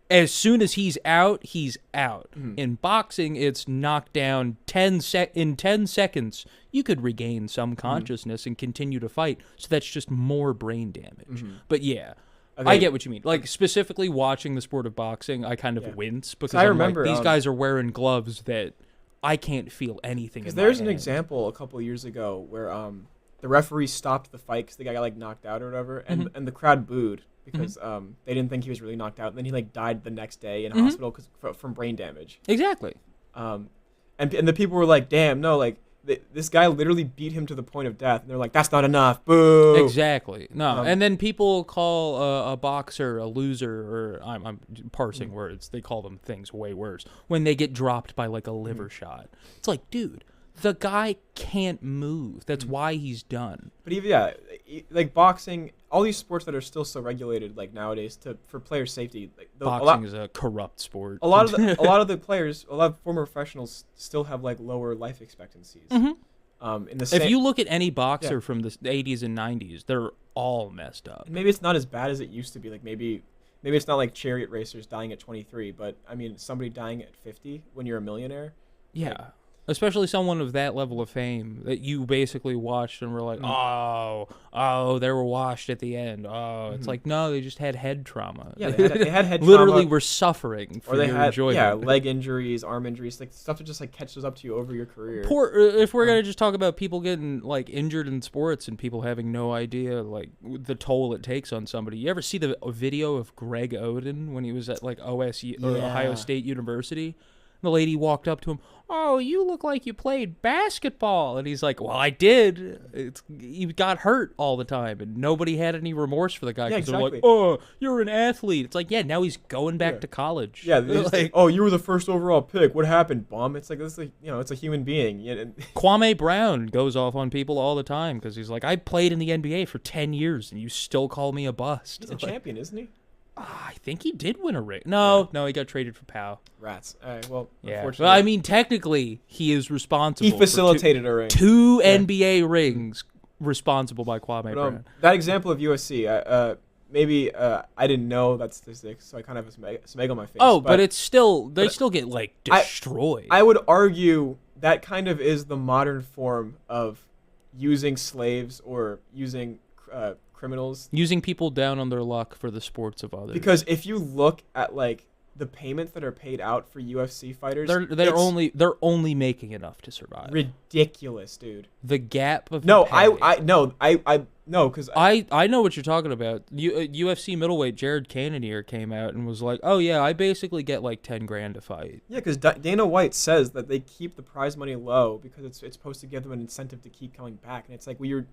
as soon as he's out, he's out. In boxing, it's knocked down in 10 seconds. You could regain some consciousness and continue to fight. So that's just more brain damage. But yeah, okay. I get what you mean. Like specifically watching the sport of boxing, I kind of wince because I remember these guys are wearing gloves that I can't feel anything. Because there's an example a couple years ago where the referee stopped the fight because the guy got like knocked out or whatever, and the crowd booed. Because they didn't think he was really knocked out. And then he like died the next day in hospital from brain damage. Exactly. And the people were like, "Damn, no! Like this guy literally beat him to the point of death." And they're like, "That's not enough." Boo. Exactly. No. And then people call a boxer a loser, or I'm parsing words. They call them things way worse when they get dropped by like a liver shot. It's like, dude, the guy can't move. That's why he's done. But even like boxing, all these sports that are still so regulated like nowadays for player safety. Like boxing is a corrupt sport. A lot of the players, a lot of former professionals still have like lower life expectancies. If you look at any boxer from the 80s and 90s, they're all messed up. And maybe it's not as bad as it used to be. Like maybe it's not like chariot racers dying at 23, but I mean somebody dying at 50 when you're a millionaire. Yeah. Like, especially someone of that level of fame that you basically watched and were like, oh, they were washed at the end. Oh, it's like, no, they just had head trauma. Yeah, they had head literally trauma. Were suffering for or they your had, enjoyment. Yeah, leg injuries, arm injuries, like stuff that just like catches up to you over your career. If we're going to just talk about people getting like injured in sports and people having no idea like the toll it takes on somebody. You ever see the video of Greg Oden when he was at like OSU or Ohio State University? The lady walked up to him. Oh, you look like you played basketball. And he's like, well, I did. He got hurt all the time, and nobody had any remorse for the guy. Yeah, They're exactly. like, oh, you're an athlete. It's like, yeah, now he's going back to college. Yeah, they just like, oh, you were the first overall pick. What happened, bum? It's like, this is, it's a human being. Kwame Brown goes off on people all the time because he's like, I played in the NBA for 10 years, and you still call me a bust. He's a champion, isn't he? I think he did win a ring. No, he got traded for Powell. Rats. All right, well, Yeah. unfortunately. Well, I mean, technically, he is responsible. He facilitated a ring. Two NBA rings responsible by Kwame Brown. That example of USC, maybe I didn't know that statistic, so I kind of have some egg on my face. Oh, but it's still, they still get, like, destroyed. I would argue that kind of is the modern form of using slaves or using criminals. Using people down on their luck for the sports of others. Because if you look at, like, the payments that are paid out for UFC fighters, they're only making enough to survive. Ridiculous, dude. The gap of no, the pay. no, because I know what you're talking about. UFC middleweight Jared Cannonier came out and was like, "Oh yeah, I basically get like 10 grand to fight." Yeah, because Dana White says that they keep the prize money low because it's supposed to give them an incentive to keep coming back, and it's like, well,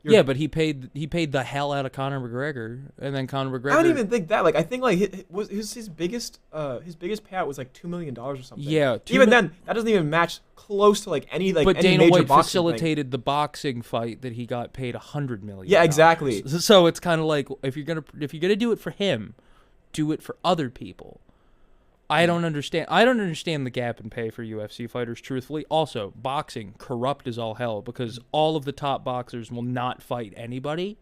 yeah, but he paid the hell out of Conor McGregor, and then Conor McGregor. I don't even think that. Like, I think like his biggest payout was like $2 million or something. Yeah, even then, that doesn't even match close to like any like. But any Dana major White boxing facilitated thing. the boxing fight that he got paid $100 million. Yeah, exactly. So it's kind of like if you're gonna do it for him, do it for other people. I don't understand the gap in pay for UFC fighters, truthfully. Also, boxing, corrupt as all hell because all of the top boxers will not fight anybody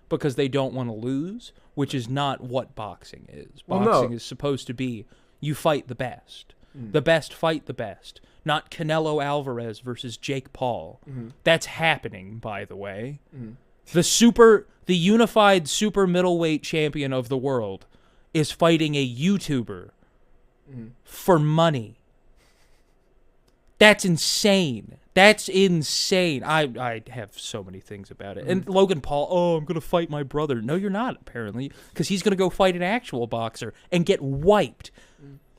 because they don't want to lose, which is not what boxing is. Boxing is supposed to be you fight the best. The best fight the best. Not Canelo Alvarez versus Jake Paul. That's happening, by the way. The unified super middleweight champion of the world is fighting a YouTuber for money. That's insane. I have so many things about it. And Logan Paul, oh, I'm going to fight my brother. No, you're not, apparently, because he's going to go fight an actual boxer and get wiped.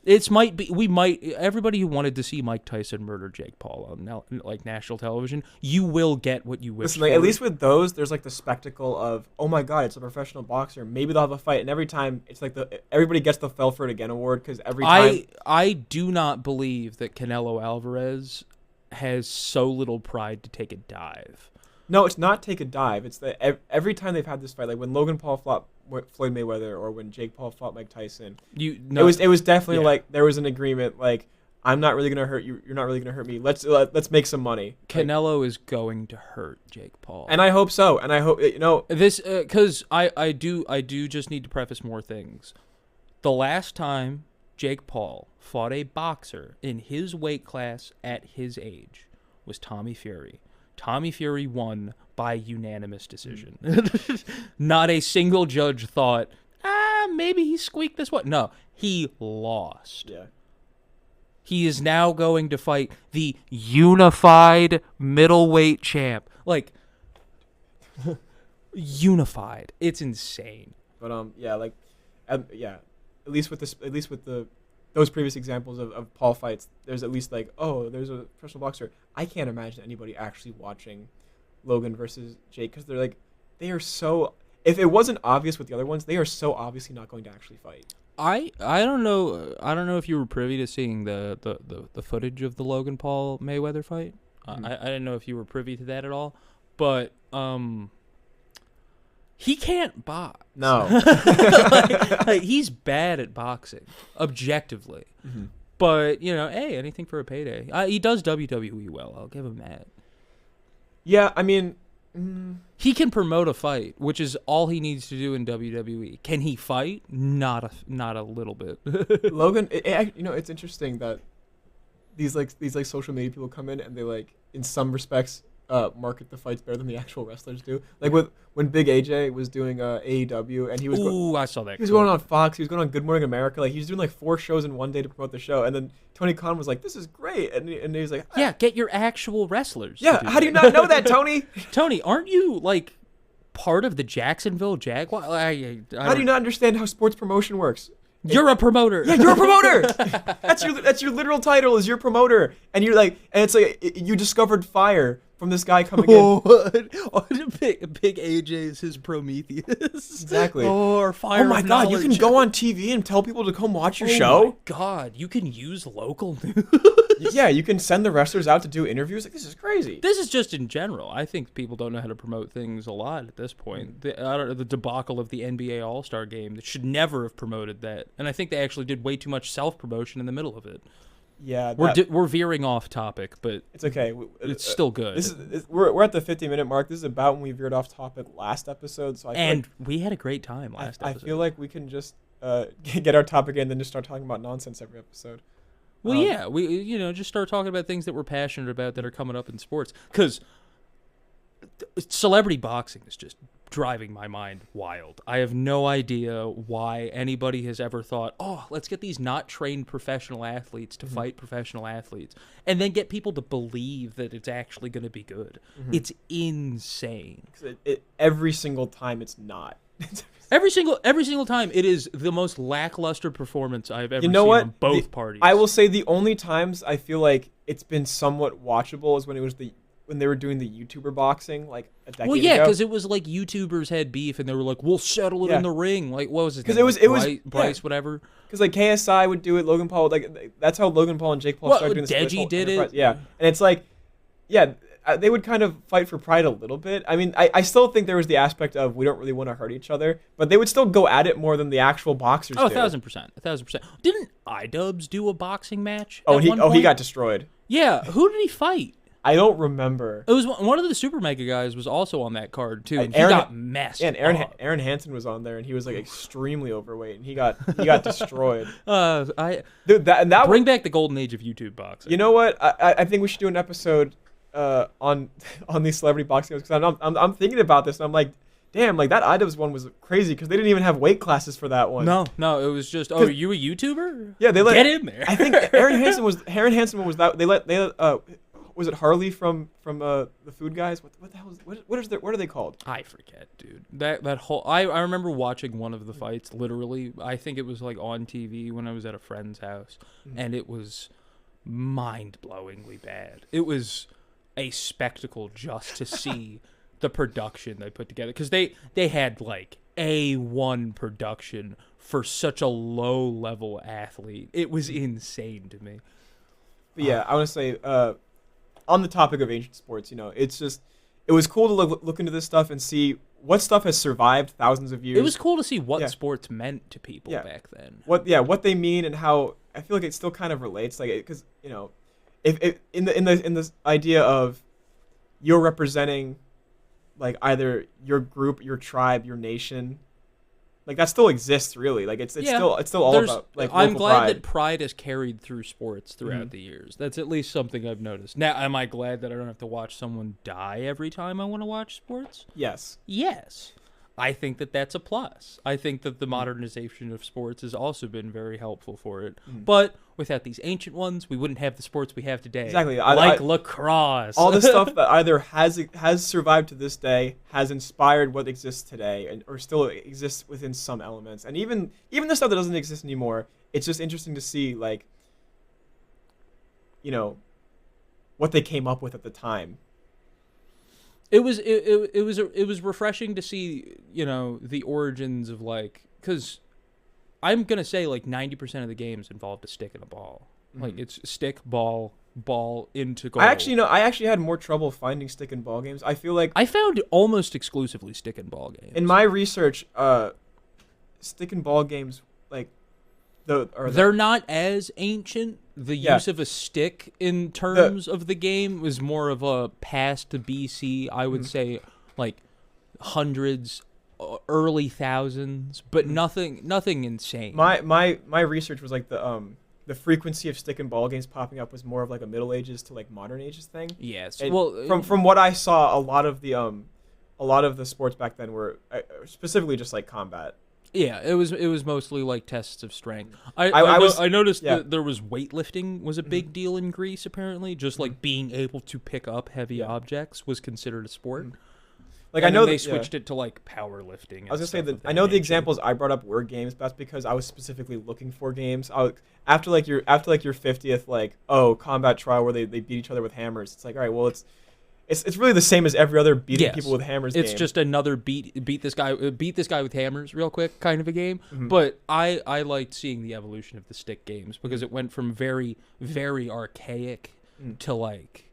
Everybody who wanted to see Mike Tyson murder Jake Paul on like national television, you will get what you wish Listen, for. like, at least with those, there's like the spectacle of, oh my god, it's a professional boxer. Maybe they'll have a fight, and every time it's like everybody gets the Fell for It Again award because every time. I do not believe that Canelo Alvarez has so little pride to take a dive. No, it's not take a dive. It's that every time they've had this fight, like when Logan Paul fought Floyd Mayweather or when Jake Paul fought Mike Tyson, it was definitely like there was an agreement. Like, I'm not really gonna hurt you. You're not really gonna hurt me. Let's make some money. Canelo is going to hurt Jake Paul, and I hope so. And I hope this because I do just need to preface more things. The last time Jake Paul fought a boxer in his weight class at his age was Tommy Fury. Tommy Fury won by unanimous decision. Not a single judge thought, maybe he squeaked this one. No, he lost. Yeah. He is now going to fight the unified middleweight champ. Like, unified. It's insane. But at least with those previous examples of Paul fights, there's at least like, oh, there's a professional boxer. I can't imagine anybody actually watching Logan versus Jake because they are so. If it wasn't obvious with the other ones, they are so obviously not going to actually fight. I don't know. I don't know if you were privy to seeing the footage of the Logan Paul Mayweather fight. I didn't know if you were privy to that at all, but he can't box. No. like, he's bad at boxing, objectively. Mm-hmm. But, hey, anything for a payday. He does WWE well. I'll give him that. Yeah, I mean... He can promote a fight, which is all he needs to do in WWE. Can he fight? Not a little bit. Logan, it's interesting that these social media people come in and they, like, in some respects... market the fights better than the actual wrestlers do. Like when Big AJ was doing AEW and he was I saw that. He was going on Fox. He was going on Good Morning America. Like he was doing like 4 shows in one day to promote the show. And then Tony Khan was like, "This is great," and he was like, "Yeah, get your actual wrestlers." Yeah, how do you not know that, Tony? Tony, aren't you like part of the Jacksonville Jaguars? How do you not understand how sports promotion works? You're a promoter. Yeah, you're a promoter. That's your literal title is you're promoter, and you're like, and it's like you discovered fire from this guy coming in. Big AJ is his Prometheus. Exactly. Or fire. Oh my God, you can go on TV and tell people to come watch your show. Oh my God, you can use local news. Yeah, you can send the wrestlers out to do interviews. Like, this is crazy. This is just in general. I think people don't know how to promote things a lot at this point. I don't know, the debacle of the NBA All-Star Game that should never have promoted that, and I think they actually did way too much self-promotion in the middle of it. Yeah, we're veering off topic, but it's okay. It's still good. We're at the 50-minute mark. This is about when we veered off topic last episode. So we had a great time last episode. I feel like we can just get our topic in, and then just start talking about nonsense every episode. Well, yeah, we just start talking about things that we're passionate about that are coming up in sports. Because celebrity boxing is just driving my mind wild. I have no idea why anybody has ever thought, oh, let's get these not trained professional athletes to fight professional athletes, and then get people to believe that it's actually going to be good. It's insane. Every single time, it's not. Every single time, it is the most lackluster performance I've ever seen on both parties. I will say the only times I feel like it's been somewhat watchable is when they were doing the YouTuber boxing like a decade ago. Well, yeah, because it was like YouTubers had beef and they were like, "We'll settle it in the ring." Like, what was it? Because it was Bryce, whatever. Because like KSI would do it, Logan Paul that's how Logan Paul and Jake Paul started doing this. Deji did it. Yeah, and it's like, yeah. They would kind of fight for pride a little bit. I mean, I still think there was the aspect of we don't really want to hurt each other, but they would still go at it more than the actual boxers do. 1,000%. Didn't iDubbbz do a boxing match? He got destroyed. Yeah, who did he fight? I don't remember. It was one of the Super Mega guys was also on that card too, and he got messed. Yeah, and Aaron Hansen was on there, and he was like extremely overweight, and he got destroyed. Bring back the golden age of YouTube boxing. You know what? I think we should do an episode on these celebrity boxing because I'm thinking about this and I'm like, damn, like that iDubbbz one was crazy because they didn't even have weight classes for that one. No, it was just, oh, are you a YouTuber? Yeah, they let get in there. I think Aaron Hansen was that they let was it Harley from the Food Guys? What the hell is what are they called? I forget, dude. That whole I remember watching one of the fights literally. I think it was like on TV when I was at a friend's house, and it was mind-blowingly bad. It was a spectacle just to see the production they put together, because they had like A1 production for such a low level athlete. It was insane to me. But yeah, I want to say on the topic of ancient sports, it was cool to look into this stuff and see what stuff has survived thousands of years. It was cool to see what sports meant to people back then. What they mean and how I feel like it still kind of relates, like because if in this idea of you're representing like either your group, your tribe, your nation, like that still exists really. Like it's still all about like I'm glad pride. that pride has carried through sports throughout the years. That's at least something I've noticed. Now, am I glad that I don't have to watch someone die every time I want to watch sports? Yes. I think that that's a plus. I think that the modernization of sports has also been very helpful for it. But without these ancient ones, we wouldn't have the sports we have today. Exactly. Like lacrosse. All the stuff that either has survived to this day, has inspired what exists today, or still exists within some elements. And even the stuff that doesn't exist anymore, it's just interesting to see, like, what they came up with at the time. It was refreshing to see, the origins of, like, because I'm gonna say like 90% of the games involved a stick and a ball. Like it's stick, ball into goal. I actually had more trouble finding stick and ball games. I feel like I found almost exclusively stick and ball games. In my research, stick and ball games like they're not as ancient. The use of a stick in terms of the game was more of a past to BC. I would say like hundreds, early thousands, but nothing insane. My research was like the frequency of stick and ball games popping up was more of like a Middle Ages to like modern ages thing. Yes. And from what I saw, a lot of the sports back then were specifically just like combat. Yeah, it was mostly like tests of strength. I noticed that there was weightlifting was a big deal in Greece apparently. Just like being able to pick up heavy objects was considered a sport. Like and I know they that, switched it to like powerlifting. I was gonna say that I know the nature. examples I brought up were games, but that's because I was specifically looking for games. After your 50th like combat trial where they beat each other with hammers. It's like, all right, well it's really the same as every other beating people with hammers It's game. just another beat this guy with hammers real quick kind of a game. Mm-hmm. But I liked seeing the evolution of the stick games because it went from very, very archaic to like,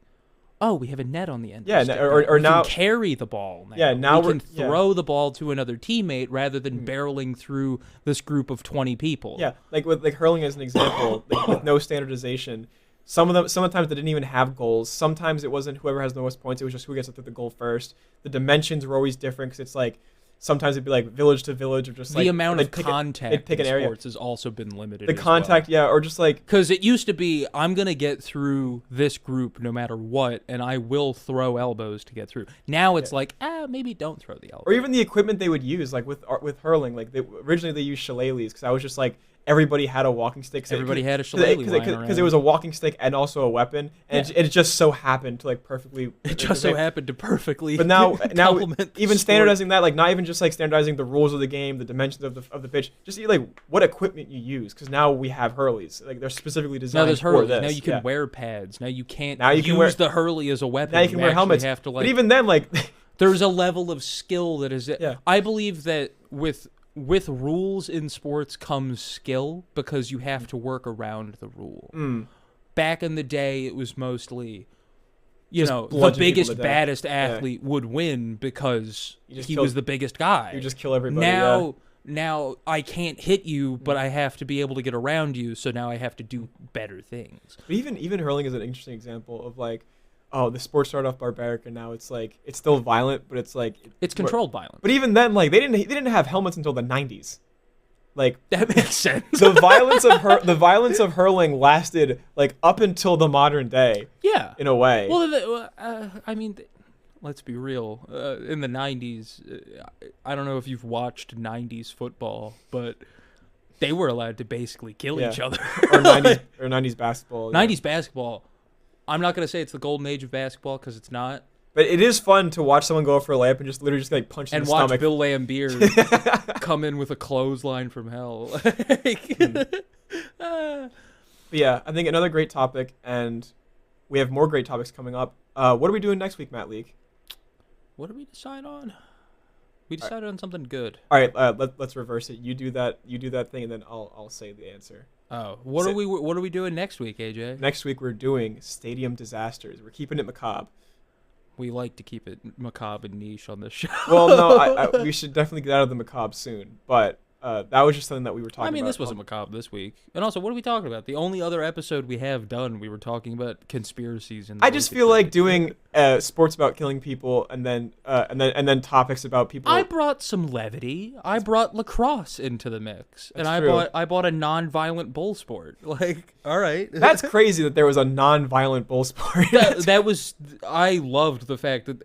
oh, we have a net on the end. Yeah, of the stick. or we now can carry the ball. Now. Yeah, now we can throw the ball to another teammate rather than barreling through this group of 20 people. Yeah, like with hurling as an example, with no standardization. Sometimes they didn't even have goals. Sometimes it wasn't whoever has the most points. It was just who gets to throw the goal first. The dimensions were always different because it's like sometimes it'd be like village to village or just like the amount of contact in area. sports has also been limited. The contact, well. yeah, or just like because it used to be I'm gonna get through this group no matter what, and I will throw elbows to get through. Now it's like maybe don't throw the elbow. Or even the equipment they would use, like with hurling, like originally they used shillelaghs because I was just like. Everybody had a walking stick. Everybody had a shillelagh because it was a walking stick and also a weapon, and it just so happened to like perfectly. It just so happened to perfectly. But now even sport. standardizing that, like not even just like standardizing the rules of the game, the dimensions of the pitch, just like what equipment you use. Because now we have hurleys, like they're specifically designed. Now there's for hurleys. this. Now you can wear pads. Now you can't. Now you can use the hurley as a weapon. Now you can wear helmets. Have to, like, but even then, like there's a level of skill that is. Yeah. I believe that with rules in sports comes skill because you have to work around the rule. Back in the day, it was mostly, the biggest, baddest athlete would win because he was the biggest guy. You just kill everybody. Now I can't hit you, but I have to be able to get around you, so now I have to do better things. But even hurling is an interesting example of like, the sport started off barbaric and now it's like it's still violent, but it's like it's controlled violence. But even then, like they didn't have helmets until the 90s. Like that makes sense. The violence of hurling lasted like up until the modern day. Yeah, in a way. Well, I mean, let's be real. In the 90s, I don't know if you've watched 90s football, but they were allowed to basically kill each other. or 90s basketball. 90s basketball. I'm not going to say it's the golden age of basketball because it's not. But it is fun to watch someone go for a layup and just literally just like punch in the stomach. And watch Bill Laimbeer come in with a clothesline from hell. But yeah, I think another great topic, and we have more great topics coming up. What are we doing next week, Matt Leake? What did we decide on? We decided on something good. All right, let's reverse it. You do that thing, and then I'll say the answer. Oh, what are we doing next week, AJ? Next week we're doing stadium disasters. We're keeping it macabre. We like to keep it macabre and niche on this show. Well, no, we should definitely get out of the macabre soon. But that was just something that we were talking about. I mean, this wasn't macabre this week. And also, what are we talking about? The only other episode we have done, we were talking about conspiracies. I just feel like doing sports about killing people and then topics about people. I brought some levity. I brought lacrosse into the mix, That's and true. I bought a non-violent bull sport. Like, all right, that's crazy that there was a non-violent bull sport. that was. I loved the fact that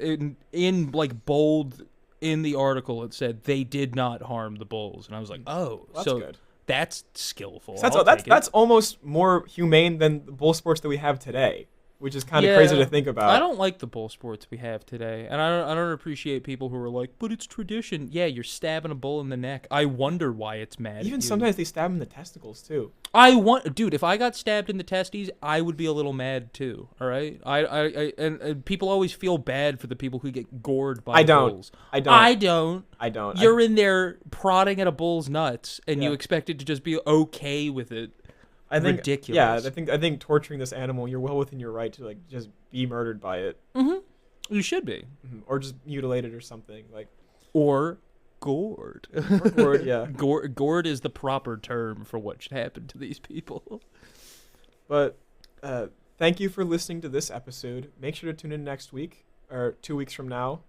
in like bold. In the article, it said they did not harm the bulls, and I was like, "Oh, that's so good. That's skillful." That's almost more humane than the bull sports that we have today, which is kind of crazy to think about. I don't like the bull sports we have today, and I don't appreciate people who are like, "But it's tradition." Yeah, you're stabbing a bull in the neck. I wonder why it's mad. Even sometimes they stab in the testicles too. Dude, if I got stabbed in the testes, I would be a little mad too. All right, and people always feel bad for the people who get gored by bulls. I don't. You're in there prodding at a bull's nuts, and you expect it to just be okay with it. I think ridiculous. Yeah, I think torturing this animal, you're well within your right to like just be murdered by it. Mm-hmm. You should be, or just mutilated or something like. Or gored. Yeah. Gored is the proper term for what should happen to these people. But thank you for listening to this episode. Make sure to tune in next week or 2 weeks from now.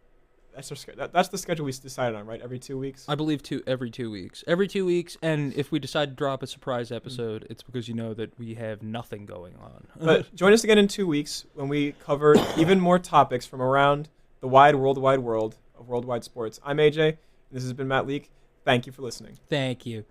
That's the schedule we decided on, right? Every 2 weeks? I believe every 2 weeks. Every 2 weeks, and if we decide to drop a surprise episode, it's because you know that we have nothing going on. But join us again in 2 weeks when we cover even more topics from around the wide world of worldwide sports. I'm AJ. This has been Matt Leake. Thank you for listening. Thank you.